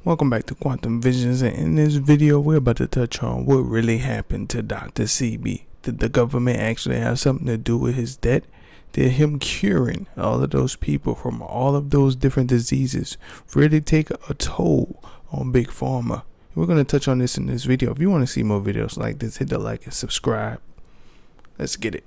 Welcome back to Quantum Visions, and in this video we're about to touch on what really happened to Dr. Sebi. Did the government actually have something to do with his death? Did him curing all of those people from all of those different diseases really take a toll on Big Pharma? We're going to touch on this in this video. If you want to see more videos like this, hit the like and subscribe. Let's get it.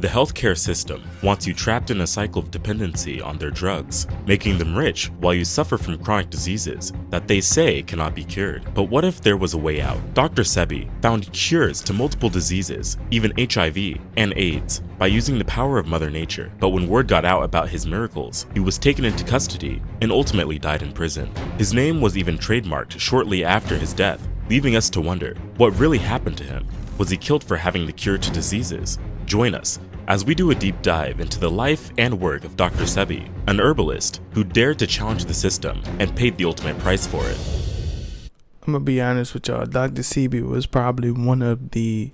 The healthcare system wants you trapped in a cycle of dependency on their drugs, making them rich while you suffer from chronic diseases that they say cannot be cured. But what if there was a way out? Dr. Sebi found cures to multiple diseases, even HIV and AIDS, by using the power of Mother Nature. But when word got out about his miracles, he was taken into custody and ultimately died in prison. His name was even trademarked shortly after his death, leaving us to wonder what really happened to him. Was he killed for having the cure to diseases? Join us as we do a deep dive into the life and work of Dr. Sebi, an herbalist who dared to challenge the system and paid the ultimate price for it. I'm gonna be honest with y'all. Dr. Sebi was probably one of the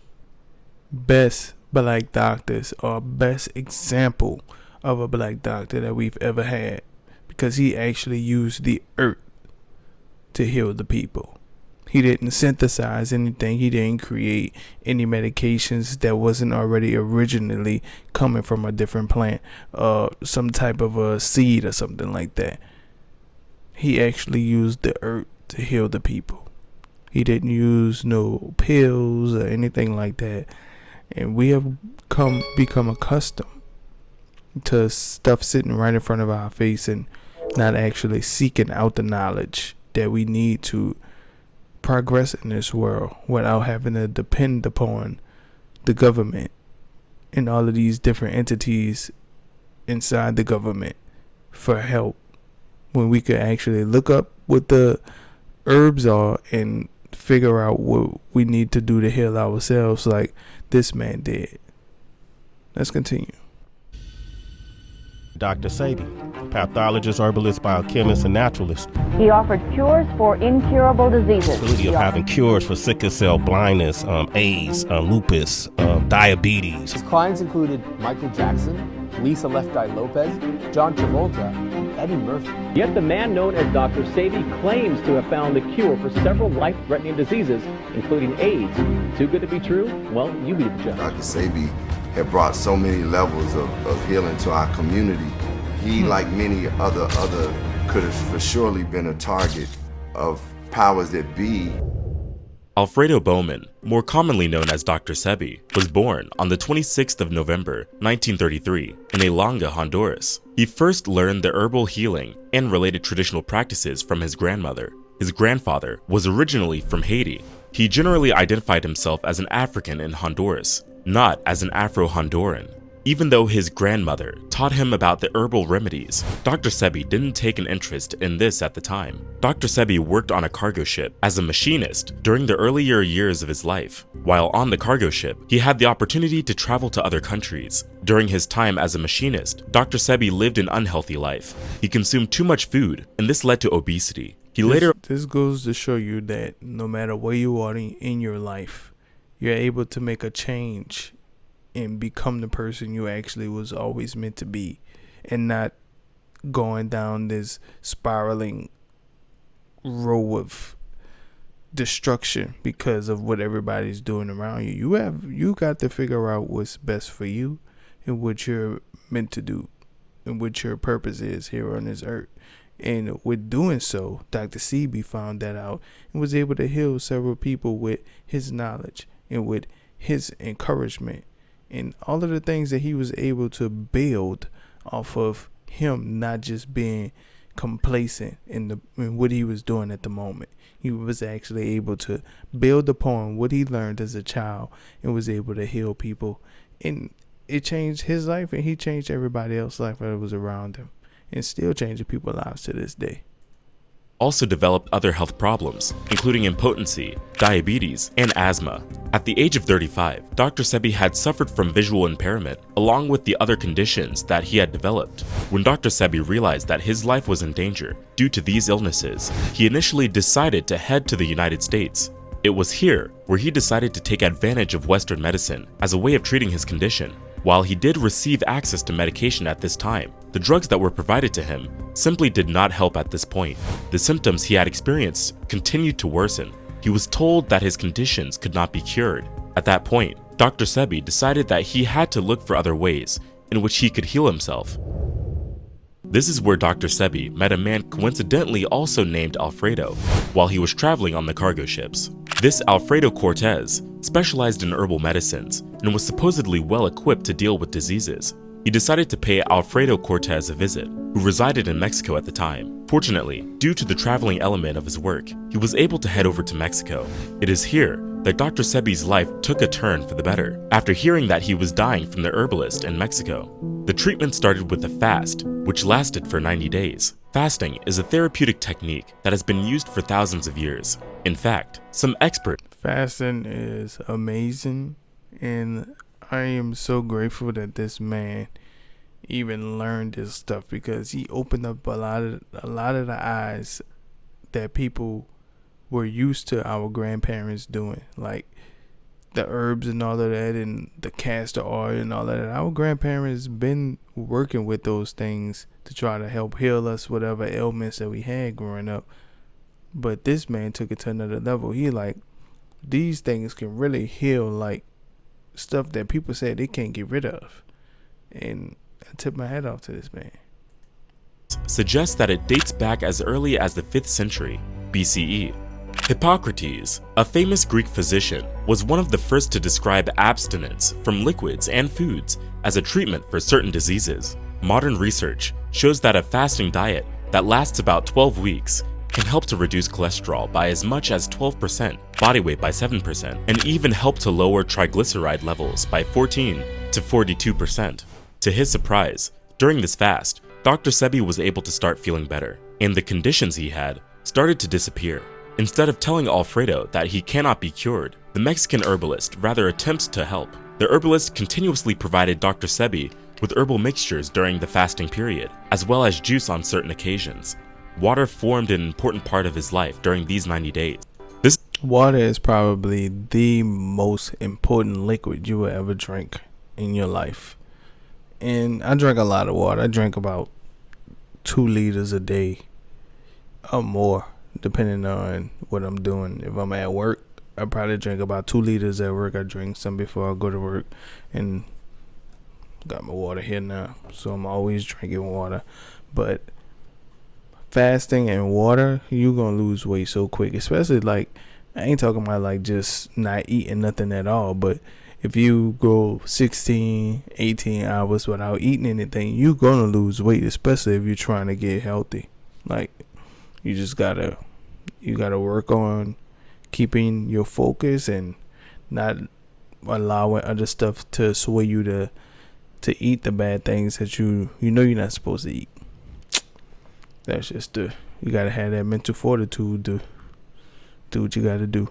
best black doctors, or best example of a black doctor that we've ever had, because he actually used the earth to heal the people. He didn't synthesize anything. He didn't create any medications that wasn't already originally coming from a different plant, some type of a seed or something like that. He actually used the earth to heal the people. He didn't use no pills or anything like that. And we have become accustomed to stuff sitting right in front of our face and not actually seeking out the knowledge that we need to progress in this world without having to depend upon the government and all of these different entities inside the government for help, when we could actually look up what the herbs are and figure out what we need to do to heal ourselves, like this man did. Let's continue. Dr. Sebi, pathologist, herbalist, biochemist, and naturalist. He offered cures for incurable diseases. Ability of having cures for sickle cell blindness, AIDS, lupus, diabetes. His clients included Michael Jackson, Lisa Left Eye Lopez, John Travolta, and Eddie Murphy. Yet the man known as Dr. Sebi claims to have found the cure for several life-threatening diseases, including AIDS. Too good to be true? Well, you be the judge. Dr. Sebi had brought so many levels of healing to our community. He, like many other could have for surely been a target of powers that be. Alfredo Bowman, more commonly known as Dr. Sebi, was born on the 26th of November, 1933, in Elanga, Honduras. He first learned the herbal healing and related traditional practices from his grandmother. His grandfather was originally from Haiti. He generally identified himself as an African in Honduras, not as an Afro-Honduran. Even though his grandmother taught him about the herbal remedies, Dr. Sebi didn't take an interest in this at the time. Dr. Sebi worked on a cargo ship as a machinist during the earlier years of his life. While on the cargo ship, he had the opportunity to travel to other countries. During his time as a machinist, Dr. Sebi lived an unhealthy life. He consumed too much food, and this led to obesity. This goes to show you that no matter where you are in your life, you're able to make a change and become the person you actually was always meant to be, and not going down this spiraling row of destruction because of what everybody's doing around you. You got to figure out what's best for you and what you're meant to do and what your purpose is here on this earth. And with doing so, Dr. Sebi found that out and was able to heal several people with his knowledge and with his encouragement and all of the things that he was able to build off of him not just being complacent in what he was doing at the moment. He was actually able to build upon what he learned as a child and was able to heal people. And it changed his life, and he changed everybody else's life that was around him, and still changing people's lives to this day. Also developed other health problems, including impotency, diabetes, and asthma. At the age of 35, Dr. Sebi had suffered from visual impairment, along with the other conditions that he had developed. When Dr. Sebi realized that his life was in danger due to these illnesses, he initially decided to head to the United States. It was here where he decided to take advantage of Western medicine as a way of treating his condition. While he did receive access to medication at this time, the drugs that were provided to him simply did not help at this point. The symptoms he had experienced continued to worsen. He was told that his conditions could not be cured. At that point, Dr. Sebi decided that he had to look for other ways in which he could heal himself. This is where Dr. Sebi met a man coincidentally also named Alfredo while he was traveling on the cargo ships. This Alfredo Cortez specialized in herbal medicines and was supposedly well equipped to deal with diseases. He decided to pay Alfredo Cortez a visit, who resided in Mexico at the time. Fortunately, due to the traveling element of his work, he was able to head over to Mexico. It is here that Dr. Sebi's life took a turn for the better. After hearing that he was dying from the herbalist in Mexico, the treatment started with a fast, which lasted for 90 days. Fasting is a therapeutic technique that has been used for thousands of years. In fact, some experts Fasting is amazing, and I am so grateful that this man even learned this stuff, because he opened up a lot of the eyes that people were used to our grandparents doing, like the herbs and all of that, and the castor oil and all of that. Our grandparents been working with those things to try to help heal us whatever ailments that we had growing up. But this man took it to another level. He like, these things can really heal like stuff that people say they can't get rid of. And I tip my hat off to this man. suggests that it dates back as early as the 5th century BCE. Hippocrates, a famous Greek physician, was one of the first to describe abstinence from liquids and foods as a treatment for certain diseases. Modern research shows that a fasting diet that lasts about 12 weeks can help to reduce cholesterol by as much as 12%, body weight by 7%, and even help to lower triglyceride levels by 14 to 42%. To his surprise, during this fast, Dr. Sebi was able to start feeling better, and the conditions he had started to disappear. Instead of telling Alfredo that he cannot be cured, the Mexican herbalist rather attempts to help. The herbalist continuously provided Dr. Sebi with herbal mixtures during the fasting period, as well as juice on certain occasions. Water formed an important part of his life during these 90 days. Water is probably the most important liquid you will ever drink in your life. And I drink a lot of water. I drink about 2 liters a day or more, depending on what I'm doing. If I'm at work, I probably drink about 2 liters at work. I drink some before I go to work, and got my water here now, so I'm always drinking water. But fasting and water, you're gonna lose weight so quick. Especially, like, I ain't talking about like just not eating nothing at all, but if you go 16, 18 hours without eating anything, you're gonna lose weight, especially if you're trying to get healthy. Like, you just gotta work on keeping your focus and not allowing other stuff to sway you to eat the bad things that you know you're not supposed to eat. That's just you gotta have that mental fortitude to do what you gotta do.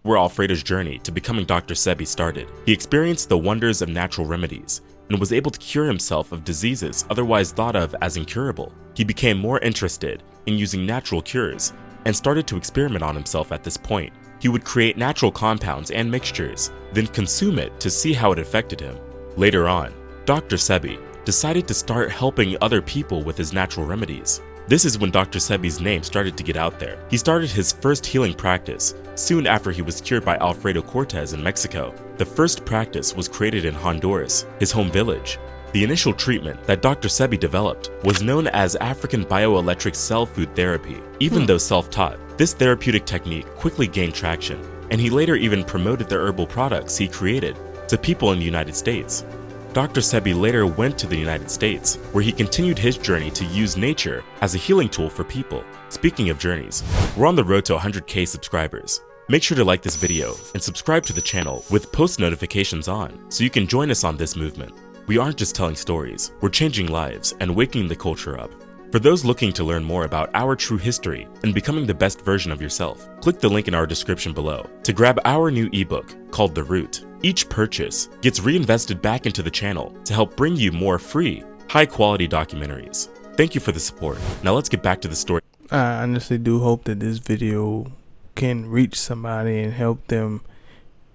Where Alfredo's journey to becoming Dr. Sebi started, he experienced the wonders of natural remedies and was able to cure himself of diseases otherwise thought of as incurable. He became more interested in using natural cures and started to experiment on himself at this point. He would create natural compounds and mixtures, then consume it to see how it affected him. Later on, Dr. Sebi decided to start helping other people with his natural remedies. This is when Dr. Sebi's name started to get out there. He started his first healing practice soon after he was cured by Alfredo Cortez in Mexico. The first practice was created in Honduras, his home village. The initial treatment that Dr. Sebi developed was known as African bioelectric cell food therapy. Even though self-taught, this therapeutic technique quickly gained traction, and he later even promoted the herbal products he created to people in the United States. Dr. Sebi later went to the United States, where he continued his journey to use nature as a healing tool for people. Speaking of journeys, we're on the road to 100K subscribers. Make sure to like this video and subscribe to the channel with post notifications on so you can join us on this movement. We aren't just telling stories, we're changing lives and waking the culture up. For those looking to learn more about our true history and becoming the best version of yourself, click the link in our description below to grab our new ebook called The Root. Each purchase gets reinvested back into the channel to help bring you more free, high-quality documentaries. Thank you for the support. Now let's get back to the story. I honestly do hope that this video can reach somebody and help them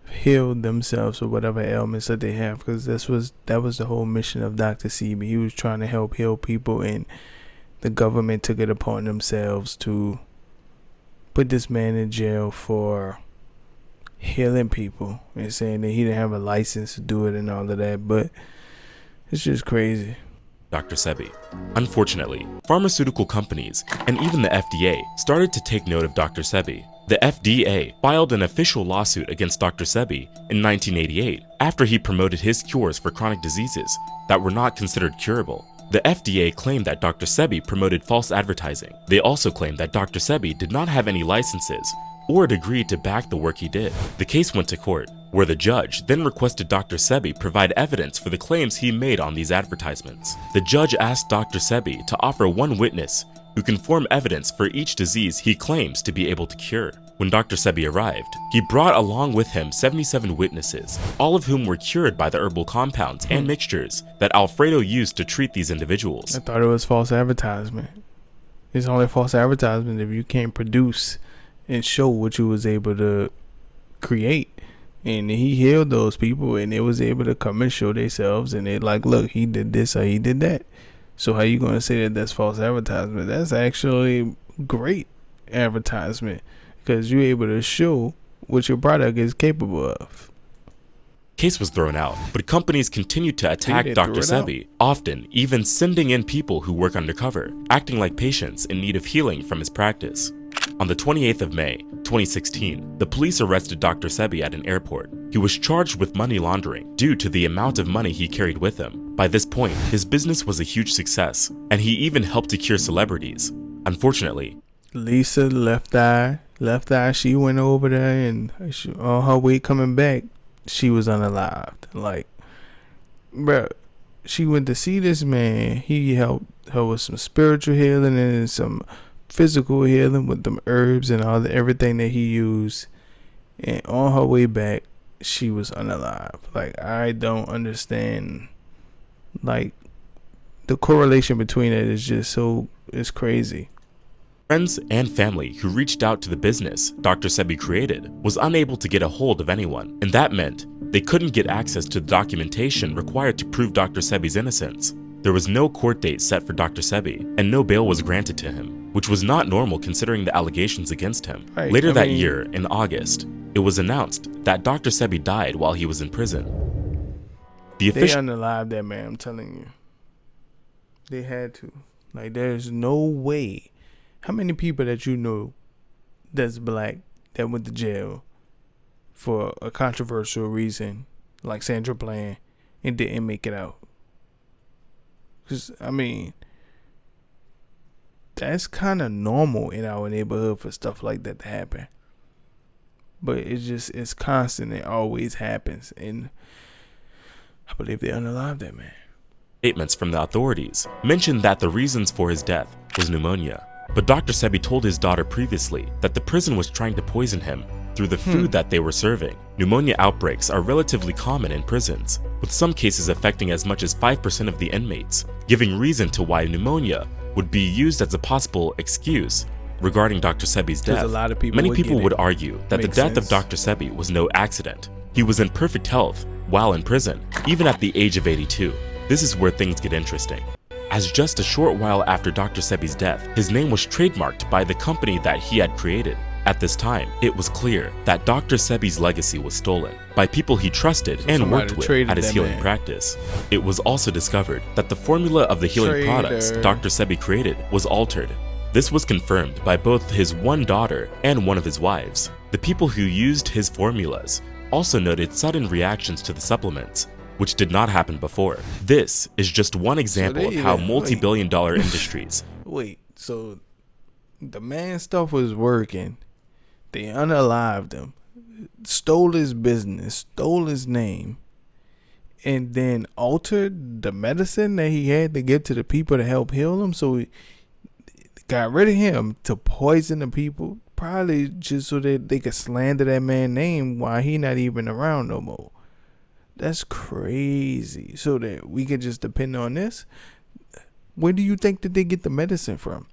heal themselves or whatever ailments that they have, because that was the whole mission of Dr. Sebi. He was trying to help heal people, and the government took it upon themselves to put this man in jail for healing people and saying that he didn't have a license to do it and all of that. But it's just crazy. Dr. Sebi. Unfortunately, pharmaceutical companies and even the FDA started to take note of Dr. Sebi. The FDA filed an official lawsuit against Dr. Sebi in 1988 after he promoted his cures for chronic diseases that were not considered curable. The FDA claimed that Dr. Sebi promoted false advertising. They also claimed that Dr. Sebi did not have any licenses or had agreed to back the work he did. The case went to court, where the judge then requested Dr. Sebi provide evidence for the claims he made on these advertisements. The judge asked Dr. Sebi to offer one witness who can form evidence for each disease he claims to be able to cure. When Dr. Sebi arrived, he brought along with him 77 witnesses, all of whom were cured by the herbal compounds and mixtures that Alfredo used to treat these individuals. I thought it was false advertisement. It's only false advertisement if you can't produce and show what you was able to create. And he healed those people, and they was able to come and show themselves, and they like, look, he did this or he did that. So how you gonna say that that's false advertisement? That's actually great advertisement, because you're able to show what your product is capable of. Case was thrown out, but companies continued to attack Dr. Sebi, often even sending in people who work undercover, acting like patients in need of healing from his practice. On the 28th of May, 2016, the police arrested Dr. Sebi at an airport. He was charged with money laundering due to the amount of money he carried with him. By this point, his business was a huge success, and he even helped to cure celebrities. Unfortunately, Lisa, left eye, she went over there, and on her way coming back, she was unalived. Like, bruh, she went to see this man. He helped her with some spiritual healing and some physical healing with them herbs and everything that he used, and on her way back she was unalive. Like, I don't understand, like, the correlation between it is just it's crazy. friends and family who reached out to the business Dr. Sebi created was unable to get a hold of anyone, and that meant they couldn't get access to the documentation required to prove Dr. Sebi's innocence. There was no court date set for Dr. Sebi, and no bail was granted to him, which was not normal considering the allegations against him. Right, Later that year, in August, it was announced that Dr. Sebi died while he was in prison. They unalived that man, I'm telling you. They had to. Like, there's no way. How many people that you know that's black that went to jail for a controversial reason, like Sandra Bland, and didn't make it out? Because, I mean, that's kind of normal in our neighborhood for stuff like that to happen. But it's constant. It always happens. And I believe they unalived that man. Statements from the authorities mentioned that the reasons for his death was pneumonia. But Dr. Sebi told his daughter previously that the prison was trying to poison him through the food that they were serving. Pneumonia outbreaks are relatively common in prisons, with some cases affecting as much as 5% of the inmates, giving reason to why pneumonia would be used as a possible excuse regarding Dr. Sebi's death. Many people would argue that the death of Dr. Sebi was no accident. He was in perfect health while in prison, even at the age of 82. This is where things get interesting, as just a short while after Dr. Sebi's death, his name was trademarked by the company that he had created. At this time, it was clear that Dr. Sebi's legacy was stolen by people he trusted and worked with at his healing practice. It was also discovered that the formula of the healing products Dr. Sebi created was altered. This was confirmed by both his one daughter and one of his wives. The people who used his formulas also noted sudden reactions to the supplements, which did not happen before. This is just one example of how multi-billion-dollar industries. So the man stuff was working. They unalived him, stole his business, stole his name, and then altered the medicine that he had to give to the people to help heal him. So he got rid of him to poison the people, probably just so that they could slander that man's name while he not even around no more. That's crazy. So that we could just depend on this. Where do you think that they get the medicine from?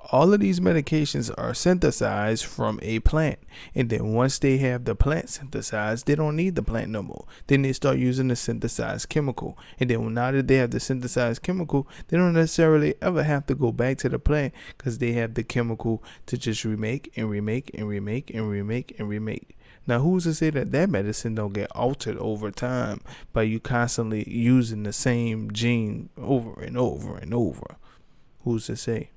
all of these medications are synthesized from a plant. And then once they have the plant synthesized, they don't need the plant no more. Then they start using the synthesized chemical. And then now that they have the synthesized chemical, they don't necessarily ever have to go back to the plant because they have the chemical to just remake and remake and remake and remake and remake. Now, who's to say that that medicine don't get altered over time by you constantly using the same gene over and over and over? Who's to say?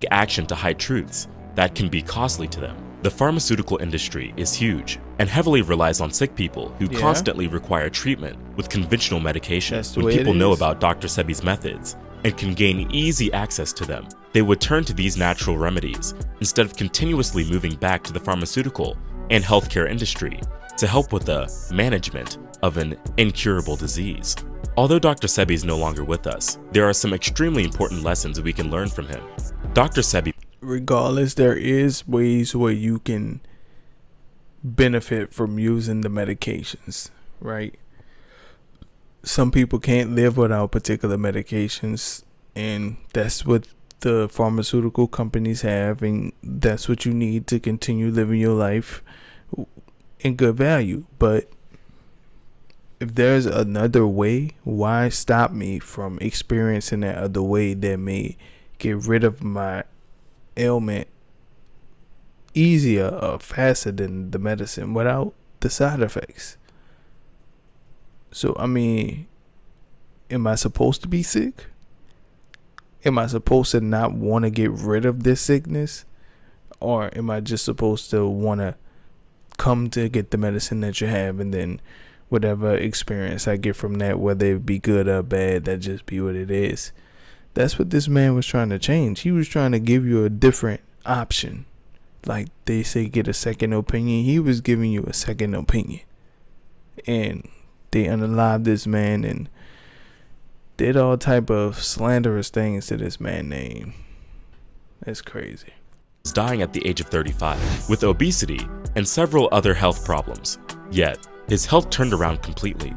Action to hide truths that can be costly to them. The pharmaceutical industry is huge and heavily relies on sick people who constantly require treatment with conventional medication. When people know about Dr. Sebi's methods and can gain easy access to them, they would turn to these natural remedies instead of continuously moving back to the pharmaceutical and healthcare industry to help with the management of an incurable disease. Although Dr. Sebi is no longer with us, there are some extremely important lessons we can learn from him. Dr. Sebi, regardless, there is ways where you can benefit from using the medications, right? Some people can't live without particular medications, and that's what the pharmaceutical companies have, and that's what you need to continue living your life in good value. But if there's another way, why stop me from experiencing that other way that may get rid of my ailment easier or faster than the medicine without the side effects? So, I mean, am I supposed to be sick? Am I supposed to not want to get rid of this sickness? Or am I just supposed to want to come to get the medicine that you have, and then whatever experience I get from that, whether it be good or bad, that just be what it is? That's what this man was trying to change. He was trying to give you a different option. Like they say, get a second opinion. He was giving you a second opinion. And they unalived this man and did all type of slanderous things to this man's name. That's crazy. is dying at the age of 35 with obesity and several other health problems. Yet, his health turned around completely.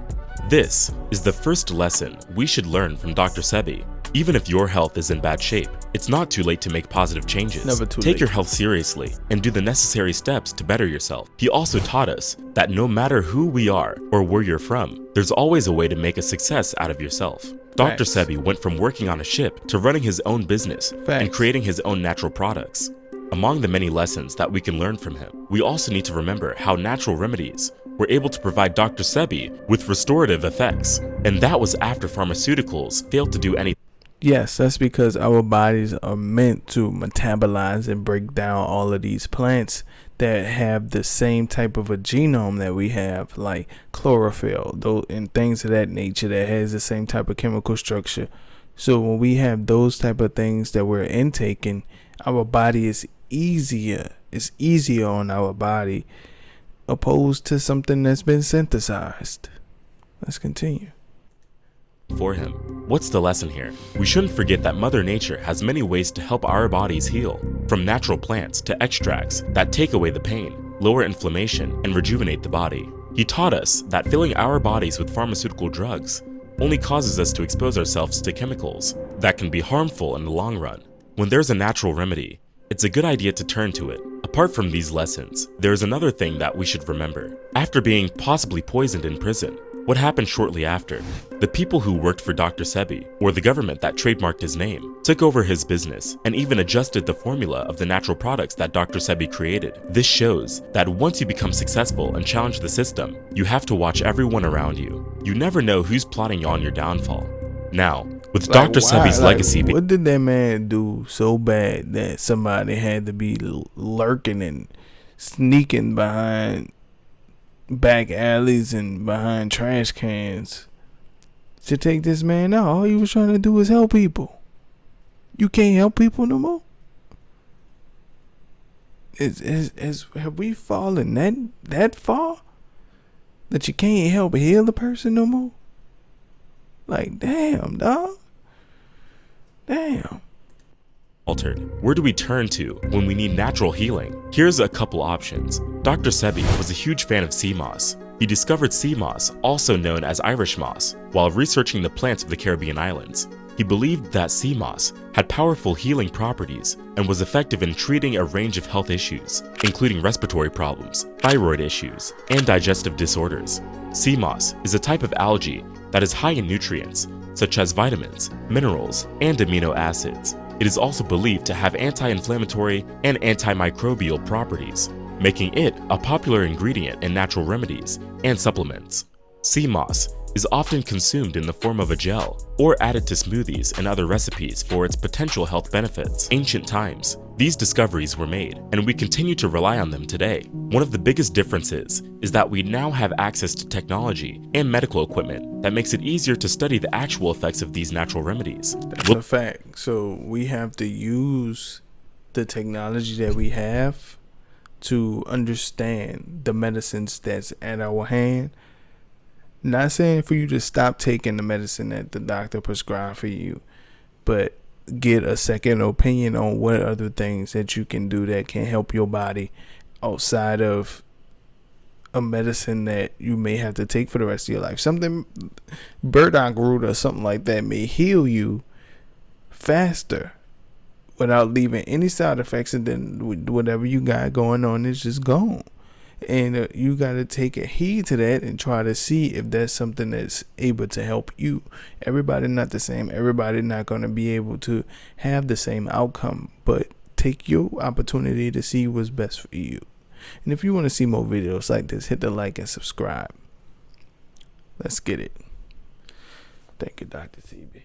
This is the first lesson we should learn from Dr. Sebi. Even if your health is in bad shape, it's not too late to make positive changes. Never too Take late. your health seriously and do the necessary steps to better yourself. He also taught us that no matter who we are or where you're from, there's always a way to make a success out of yourself. Dr. Facts. Sebi went from working on a ship to running his own business and Facts. creating his own natural products. Among the many lessons that we can learn from him, we also need to remember how natural remedies were able to provide Dr. Sebi with restorative effects, and that was after pharmaceuticals failed to do anything. Yes, that's because our bodies are meant to metabolize and break down all of these plants that have the same type of a genome that we have, like chlorophyll, and things of that nature that has the same type of chemical structure. So when we have those type of things that we're intaking, our body is easier. It's easier on our body opposed to something that's been synthesized. Let's continue. For him. What's the lesson here? We shouldn't forget that Mother Nature has many ways to help our bodies heal, from natural plants to extracts that take away the pain, lower inflammation, and rejuvenate the body. He taught us that filling our bodies with pharmaceutical drugs only causes us to expose ourselves to chemicals that can be harmful in the long run. When there's a natural remedy, it's a good idea to turn to it. Apart from these lessons, there is another thing that we should remember. After being possibly poisoned in prison, what happened shortly after? The people who worked for Dr. Sebi, or the government that trademarked his name, took over his business and even adjusted the formula of the natural products that Dr. Sebi created. This shows that once you become successful and challenge the system, you have to watch everyone around you. You never know who's plotting on your downfall. Now, with Dr. Sebi's legacy, what did that man do so bad that somebody had to be lurking and sneaking behind back alleys and behind trash cans to take this man out? All he was trying to do was help people. You can't help people no more? Have we fallen that far that you can't help heal a person no more? Like, damn, dog. Damn. Altered. Where do we turn to when we need natural healing? Here's a couple options. Dr. Sebi was a huge fan of sea moss. He discovered sea moss, also known as Irish moss, while researching the plants of the Caribbean islands. He believed that sea moss had powerful healing properties and was effective in treating a range of health issues, including respiratory problems, thyroid issues, and digestive disorders. Sea moss is a type of algae that is high in nutrients, such as vitamins, minerals, and amino acids. It is also believed to have anti-inflammatory and antimicrobial properties, making it a popular ingredient in natural remedies and supplements. Sea moss is often consumed in the form of a gel or added to smoothies and other recipes for its potential health benefits. Ancient times, these discoveries were made, and we continue to rely on them today. One of the biggest differences is that we now have access to technology and medical equipment that makes it easier to study the actual effects of these natural remedies. That's a fact. So we have to use the technology that we have to understand the medicines that's at our hand. Not saying for you to stop taking the medicine that the doctor prescribed for you, but get a second opinion on what other things that you can do that can help your body outside of a medicine that you may have to take for the rest of your life. Something, burdock root or something like that, may heal you faster without leaving any side effects, and then whatever you got going on is just gone. And you got to take a heed to that and try to see if that's something that's able to help you. Everybody not the same. Everybody not going to be able to have the same outcome, but take your opportunity to see what's best for you. And if you want to see more videos like this, hit the like and subscribe. Let's get it. Thank you, Dr. Sebi.